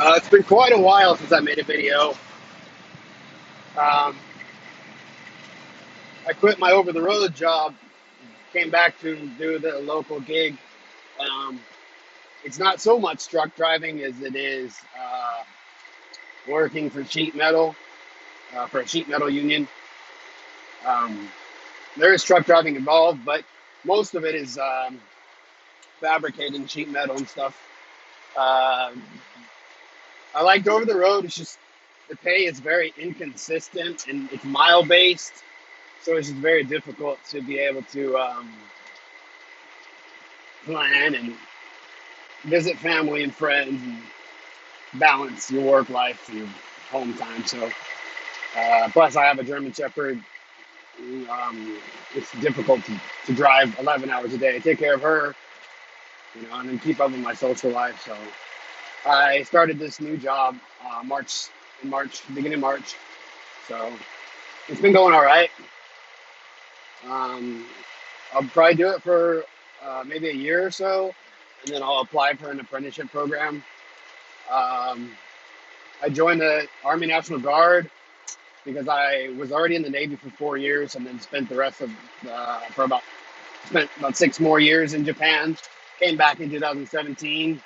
It's been quite a while since I made a video. Um, I quit my over the road job, came back to do the local gig. Um, it's not so much truck driving as it is working for sheet metal, for a sheet metal union. Um, there is truck driving involved, but most of it is fabricating sheet metal and stuff. Uh, I liked over the road. It's just the pay is very inconsistent and it's mile based. So it's just very difficult to be able to plan and visit family and friends and balance your work life and your home time. So plus I have a German Shepherd. It's difficult to drive 11 hours a day, take care of her, and then keep up with my social life. So I started this new job beginning of March. So it's been going all right. Um, I'll probably do it for maybe a year or so, and then I'll apply for an apprenticeship program. Um, I joined the Army National Guard because I was already in the Navy for 4 years, and then spent the rest of for about spent about 6 more years in Japan. Came back in 2017,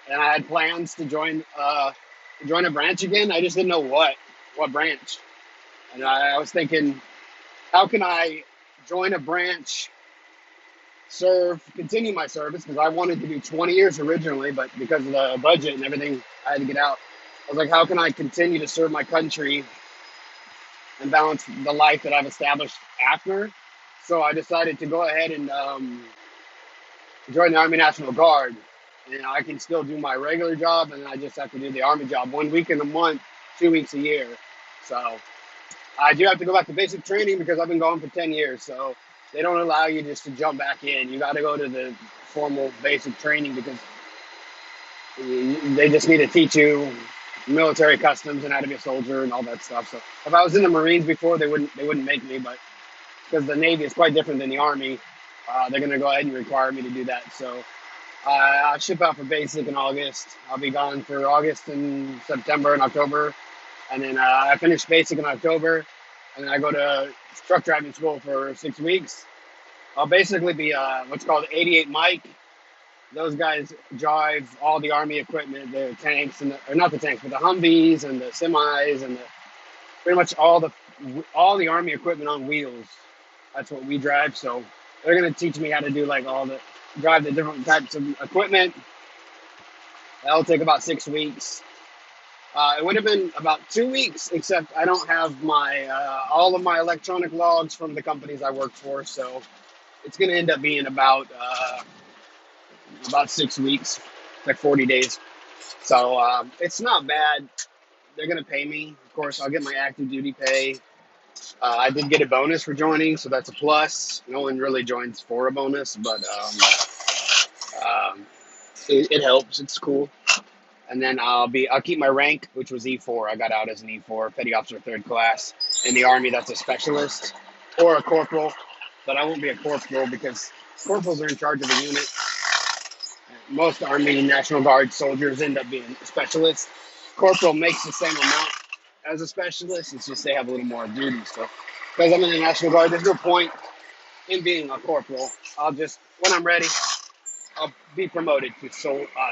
and I had plans to join a branch again. I just didn't know what branch, and I was thinking, how can I join a branch, continue my service, because I wanted to do 20 years originally, but because of the budget and everything, I had to get out. I was like, how can I continue to serve my country and balance the life that I've established after? So I decided to go ahead and join the Army National Guard. And I can still do my regular job, and I just have to do the Army job 1 week in a month, 2 weeks a year. So I do have to go back to basic training because I've been going for 10 years. So they don't allow you just to jump back in. You got to go to the formal basic training because they just need to teach you military customs and how to be a soldier and all that stuff. So if I was in the Marines before, they wouldn't make me, but because the Navy is quite different than the Army, they're going to go ahead and require me to do that. So I'll ship out for basic in August. I'll be gone for August and September and October, and then I finish basic in October, and then I go to truck driving school for 6 weeks. I'll basically be what's called 88 Mike. Those guys drive all the Army equipment, the tanks, or not the tanks, but the Humvees and the semis and pretty much all the Army equipment on wheels. That's what we drive. So they're gonna teach me how to do like drive the different types of equipment. That'll take about 6 weeks. It would have been about 2 weeks, except I don't have my all of my electronic logs from the companies I work for, so it's gonna end up being about 6 weeks, like 40 days. So it's not bad. They're gonna pay me. Of course, I'll get my active duty pay. I did get a bonus for joining, so that's a plus. No one really joins for a bonus, but it helps. It's cool. And then I'll keep my rank, which was E4. I got out as an E4, petty officer 3rd class. In the Army, that's a specialist or a corporal, but I won't be a corporal because corporals are in charge of a unit. Most Army National Guard soldiers end up being a specialist. Corporal makes the same amount as a specialist. It's just they have a little more duty. So because I'm in the National Guard, there's no point in being a corporal. When I'm ready, I'll be promoted to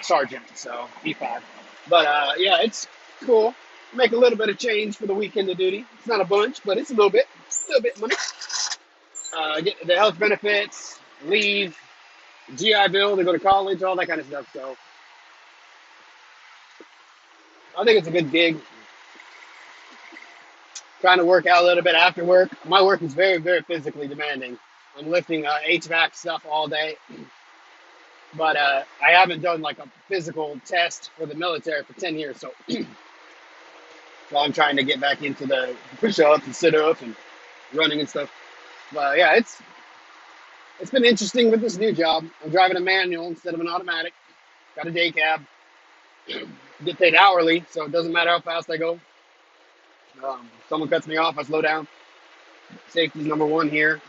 sergeant, so E5. But yeah, it's cool. Make a little bit of change for the weekend of duty. It's not a bunch, but it's a little bit money. Get the health benefits, leave, GI Bill to go to college, all that kind of stuff. So I think it's a good gig. Trying to work out a little bit after work. My work is very, very physically demanding. I'm lifting HVAC stuff all day. But I haven't done like a physical test for the military for 10 years. So, so I'm trying to get back into the push-ups and sit-ups and running and stuff. But yeah, it's been interesting with this new job. I'm driving a manual instead of an automatic. Got a day cab. Get paid hourly, so it doesn't matter how fast I go. If someone cuts me off, I slow down. Safety's number one here.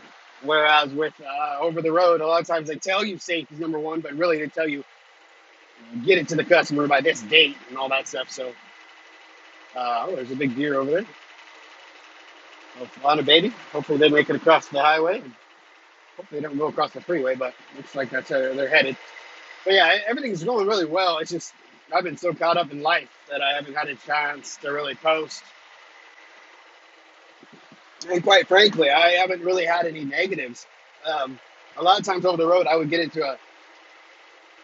Whereas with over the road, a lot of times they tell you safety's number one, but really they tell you get it to the customer by this date and all that stuff. So, oh, there's a big deer over there. Oh, on a baby. Hopefully they make it across the highway. And hopefully they don't go across the freeway, but looks like that's how they're headed. But yeah, everything's going really well. It's just I've been so caught up in life that I haven't had a chance to really post. And quite frankly, I haven't really had any negatives. A lot of times over the road, I would get into a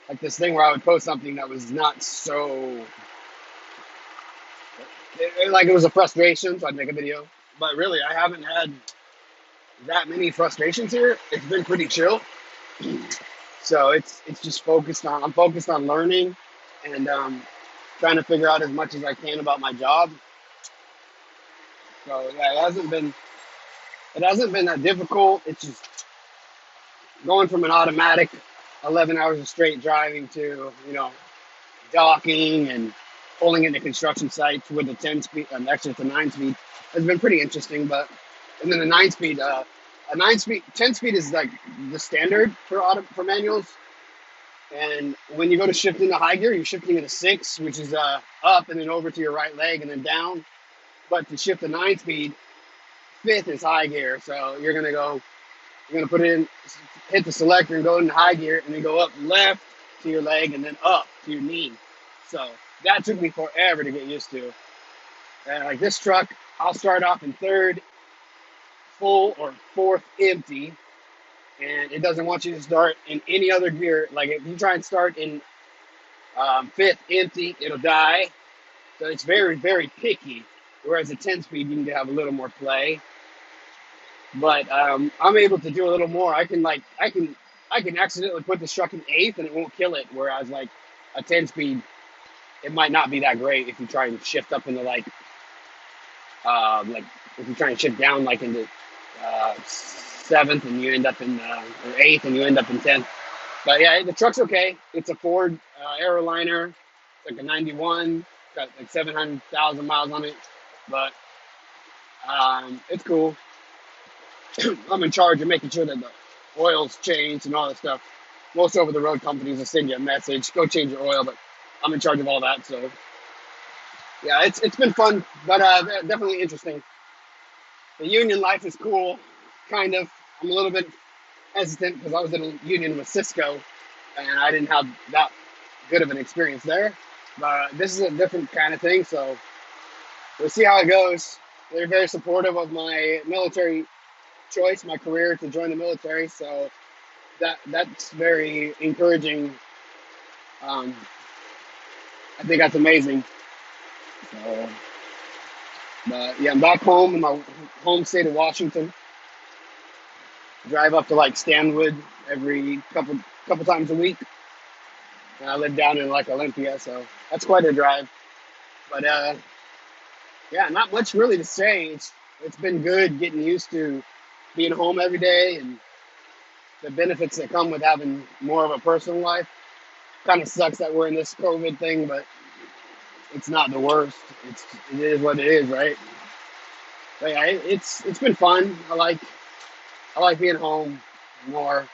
like this thing where I would post something that was not so like it was a frustration, so I'd make a video. But really, I haven't had that many frustrations here. It's been pretty chill. So it's just focused on I'm focused on learning and trying to figure out as much as I can about my job. So yeah, it hasn't been that difficult. It's just going from an automatic 11 hours of straight driving to docking and pulling into construction sites with a 10 speed, actually it's a 9 speed, has been pretty interesting. But and then a 9 speed, 10 speed is like the standard for manuals. And when you go to shift into high gear, you're shifting into six, which is up and then over to your right leg and then down. But to shift the 9 speed, fifth is high gear. So you're gonna put it in, hit the selector and go into high gear, and then go up left to your leg and then up to your knee. So that took me forever to get used to. And like this truck, I'll start off in third full or fourth empty, and it doesn't want you to start in any other gear. Like if you try and start in fifth empty, it'll die. So it's very, very picky. Whereas a 10 speed, you can have a little more play. But I'm able to do a little more. I can accidentally put the truck in eighth and it won't kill it. Whereas like a 10 speed, it might not be that great if you try and shift up into like if you try and shift down like into seventh and you end up in or eighth and you end up in 10th. But yeah, the truck's okay. It's a Ford Aeroliner. It's like a 91. Got like 700,000 miles on it. But it's cool. I'm in charge of making sure that the oil's changed and all that stuff. Most over the road companies will send you a message, go change your oil, but I'm in charge of all that. So yeah, it's been fun, but definitely interesting. The union life is cool, kind of. I'm a little bit hesitant because I was in a union with Cisco, and I didn't have that good of an experience there. But this is a different kind of thing, so we'll see how it goes. They're very supportive of my military choice, my career to join the military, so that's very encouraging. Um, I think that's amazing. So, but yeah, I'm back home in my home state of Washington. Drive up to like Stanwood every couple times a week. And I live down in like Olympia, so that's quite a drive. But yeah, not much really to say. It's been good getting used to being home every day and the benefits that come with having more of a personal life. Kind of sucks that we're in this COVID thing, but it's not the worst. It is what it is, right? But yeah, it's been fun. I like being home more.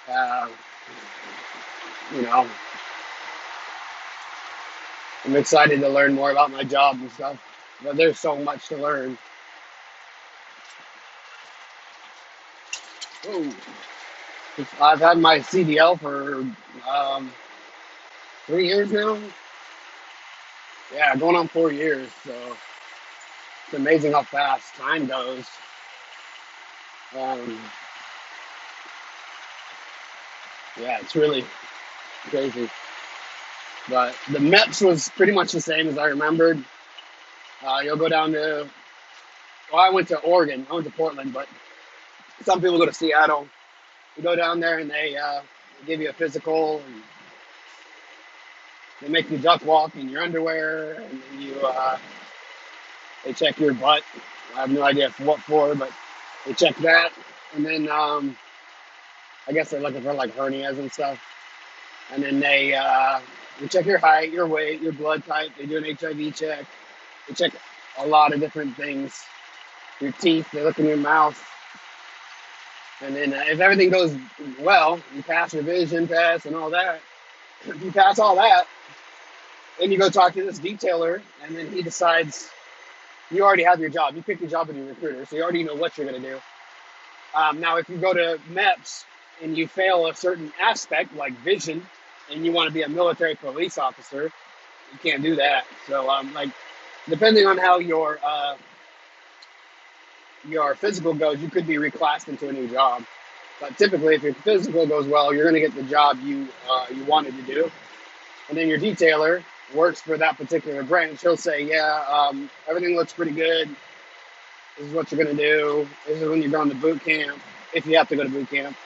Uh, you know, I'm excited to learn more about my job and stuff. But there's so much to learn. Oh, I've had my CDL for um, 3 years now. Yeah, going on 4 years. So it's amazing how fast time goes. Um, yeah, it's really crazy. But the MEPS was pretty much the same as I remembered. You'll go down to, well, I went to Oregon. I went to Portland, but some people go to Seattle. You go down there and they give you a physical and they make you duck walk in your underwear and they check your butt. I have no idea what for, but they check that. And then I guess they're looking for like hernias and stuff. And then they check your height, your weight, your blood type. They do an HIV check. They check a lot of different things. Your teeth, they look in your mouth. And then if everything goes well, you pass your vision test and all that, If you pass all that, then you go talk to this detailer, and then he decides you already have your job. You pick your job with your recruiter, so you already know what you're going to do. Now, if you go to MEPS and you fail a certain aspect like vision, and you want to be a military police officer, you can't do that. So, like, depending on how your physical goes, you could be reclassed into a new job. But typically, if your physical goes well, you're going to get the job you wanted to do. And then your detailer works for that particular branch. He'll say, "Yeah, everything looks pretty good. This is what you're going to do. This is when you're going to boot camp, if you have to go to boot camp.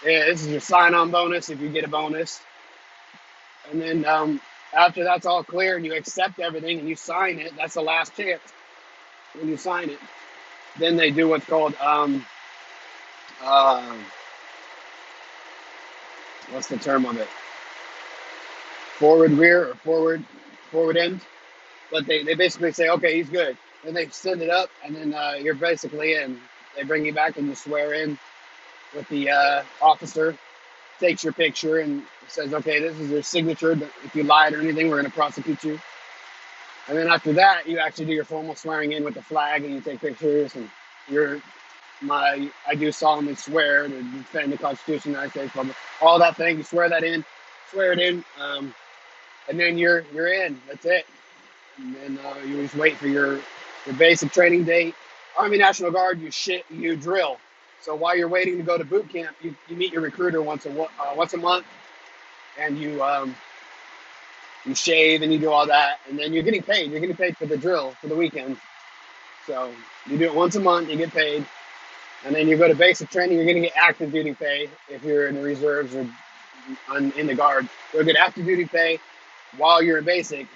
Yeah, this is your sign-on bonus if you get a bonus." And then after that's all clear and you accept everything and you sign it, that's the last chance. When you sign it, then they do what's called uh, what's the term of it? Forward rear or forward end. But they basically say, okay, he's good. Then they send it up, and then you're basically in. They bring you back and you swear in with the officer, takes your picture and says, okay, this is your signature. But if you lied or anything, we're going to prosecute you. And then after that, you actually do your formal swearing in with the flag, and you take pictures. And I do solemnly swear to defend the Constitution of the United States, blah, blah, all that thing. You swear that in, swear it in, and then you're in. That's it. And then you just wait for your basic training date. Army National Guard, you drill. So while you're waiting to go to boot camp, you meet your recruiter once a month, and you shave and you do all that, and then you're getting paid. You're getting paid for the drill for the weekend. So you do it once a month, you get paid, and then you go to basic training. You're going to get active duty pay if you're in the reserves or in the guard. You'll get active duty pay while you're in basic,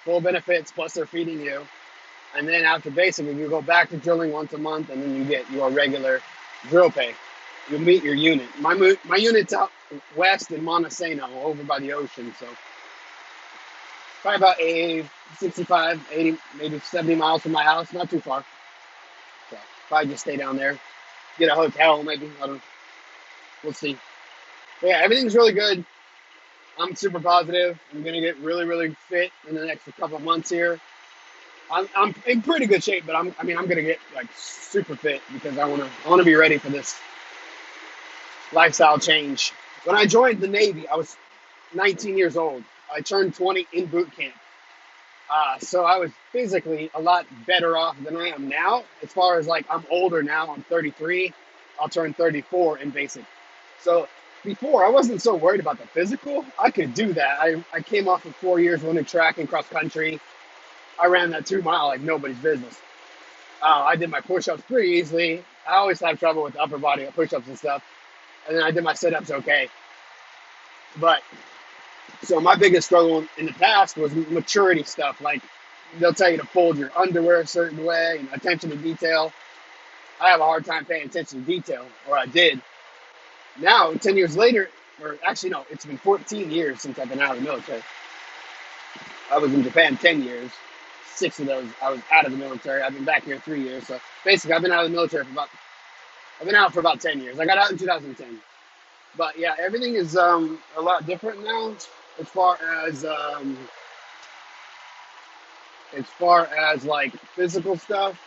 full benefits plus they're feeding you. And then after basic, you go back to drilling once a month, and then you get your regular drill pay. You meet your unit. My unit's out west in Montesano, over by the ocean. So probably about 65, 80, maybe 70 miles from my house. Not too far. So probably just stay down there. Get a hotel, maybe. I don't know. We'll see. But yeah, everything's really good. I'm super positive. I'm going to get really, really fit in the next couple of months here. I'm in pretty good shape, but I'm going to get like super fit because I want to be ready for this lifestyle change. When I joined the Navy, I was 19 years old. I turned 20 in boot camp. So I was physically a lot better off than I am now. As far as like, I'm older now, I'm 33. I'll turn 34 in basic. So before, I wasn't so worried about the physical. I could do that. I came off of 4 years running track and cross country. I ran that 2 mile like nobody's business. I did my push-ups pretty easily. I always have trouble with the upper body push-ups and stuff. And then I did my sit-ups okay. But, so my biggest struggle in the past was maturity stuff. Like, they'll tell you to fold your underwear a certain way and attention to detail. I have a hard time paying attention to detail, or I did. Now, 10 years later, or actually no, it's been 14 years since I've been out of the military. I was in Japan 10 years. 6 of those I was out of the military. I've been back here 3 years. So basically, I've been out of the military for about 10 years. I got out in 2010. But yeah, everything is a lot different now as far as like physical stuff.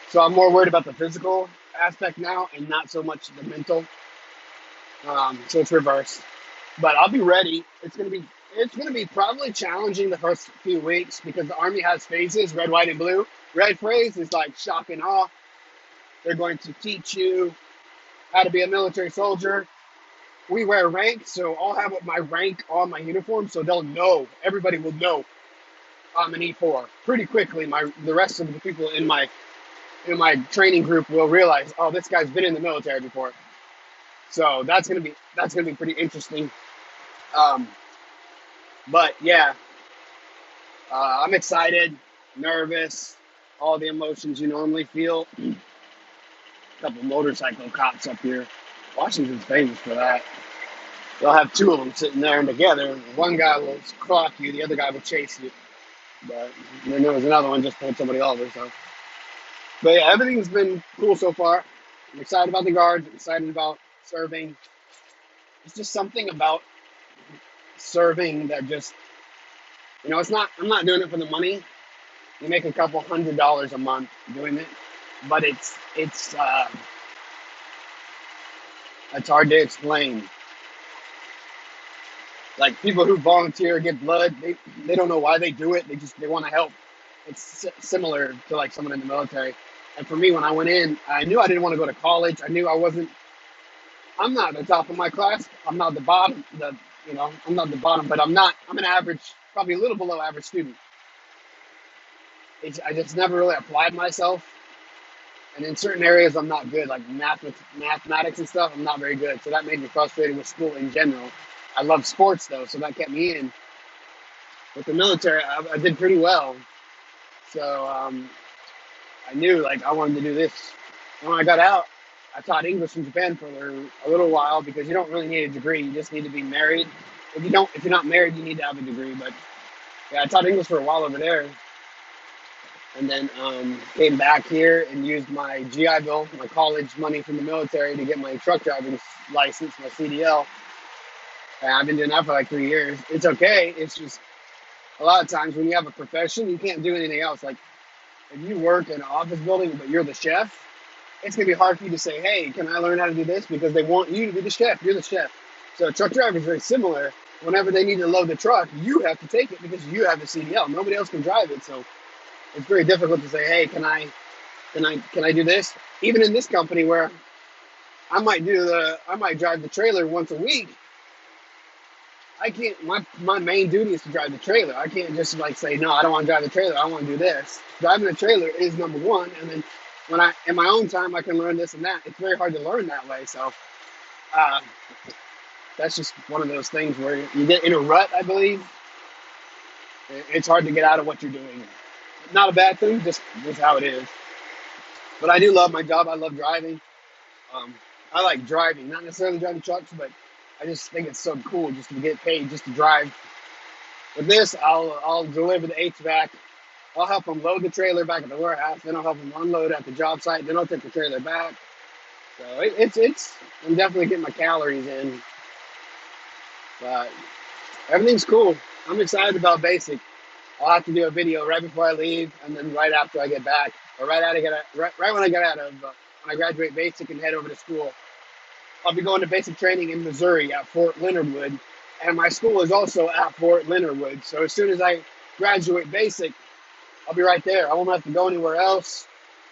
So I'm more worried about the physical aspect now and not so much the mental. So it's reversed. But I'll be ready. It's gonna be probably challenging the first few weeks because the Army has phases, red, white, and blue. Red phase is like shock and awe. They're going to teach you how to be a military soldier. We wear rank, so I'll have my rank on my uniform, so they'll know. Everybody will know I'm an E4 pretty quickly. The rest of the people in my training group will realize, oh, this guy's been in the military before. So that's gonna be pretty interesting. But yeah, I'm excited, nervous, all the emotions you normally feel. A couple motorcycle cops up here. Washington's famous for that. They'll have 2 of them sitting there and together. One guy will clock you, the other guy will chase you. But then there was another one just pulled somebody over. But yeah, everything's been cool so far. I'm excited about the guards. I'm excited about serving. It's just something about serving that just, it's not, I'm not doing it for the money. You make a couple $100 a month doing it, but it's hard to explain. Like people who volunteer, give blood, they don't know why they do it. They want to help. It's similar to like someone in the military. And for me, when I went in, I knew I didn't want to go to college. I knew I wasn't. I'm not the top of my class. I'm not the bottom. I'm not the bottom, but I'm not. I'm an average, probably a little below average student. I just never really applied myself, and in certain areas, I'm not good, like mathematics and stuff. I'm not very good, so that made me frustrated with school in general. I love sports though, so that kept me in. With the military, I did pretty well, so I knew like I wanted to do this. And when I got out, I taught English in Japan for a little while because you don't really need a degree. You just need to be married. If you're not married, you need to have a degree. But yeah, I taught English for a while over there, and then came back here and used my GI Bill, my college money from the military, to get my truck driving license, my CDL. And I've been doing that for like 3 years. It's okay. It's just a lot of times when you have a profession, you can't do anything else. Like if you work in an office building, but you're the chef, it's going to be hard for you to say, hey, can I learn how to do this? Because they want you to be the chef. You're the chef. So a truck driver is very similar. Whenever they need to load the truck, you have to take it because you have the CDL. Nobody else can drive it. So it's very difficult to say, hey, can I do this? Even in this company where I might drive the trailer once a week. I can't. My main duty is to drive the trailer. I can't just like say no. I don't want to drive the trailer. I want to do this. Driving the trailer is number one, and then when in my own time I can learn this and that. It's very hard to learn that way. So uh, that's just one of those things where you get in a rut. I believe it's hard to get out of what you're doing. Not a bad thing, just how it is. But I do love my job. I love driving. I like driving, not necessarily driving trucks, but I just think it's so cool just to get paid just to drive. With this, I'll deliver the HVAC. I'll help them load the trailer back at the warehouse. Then I'll help them unload at the job site. Then I'll take the trailer back. So it's I'm definitely getting my calories in. But everything's cool. I'm excited about basic. I'll have to do a video right before I leave, and then right after I get back, or right when I get out of when I graduate basic and head over to school. I'll be going to basic training in Missouri at Fort Leonard Wood, and my school is also at Fort Leonard Wood. So as soon as I graduate basic, I'll be right there. I won't have to go anywhere else.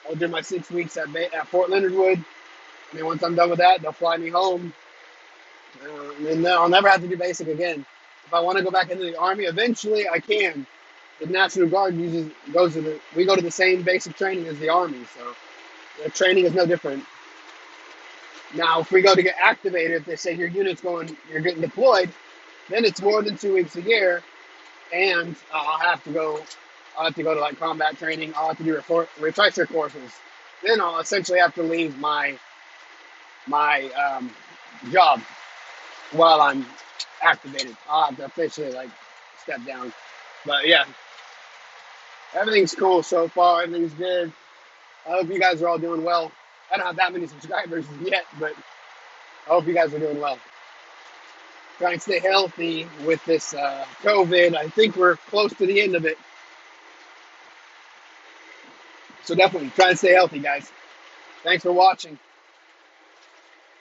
I'll do my 6 weeks at Fort Leonard Wood, and then once I'm done with that, they'll fly me home, and then I'll never have to do basic again. If I want to go back into the Army, eventually I can. The National Guard we go to the same basic training as the Army, so the training is no different. Now, if we go to get activated, if they say you're getting deployed, then it's more than 2 weeks a year, and I'll have to go to like combat training. I'll have to do refresher courses. Then I'll essentially have to leave my job while I'm activated. I'll have to officially like step down. But yeah, everything's cool so far. Everything's good. I hope you guys are all doing well. I don't have that many subscribers yet, but I hope you guys are doing well. Trying to stay healthy with this COVID. I think we're close to the end of it. So definitely try to stay healthy, guys. Thanks for watching.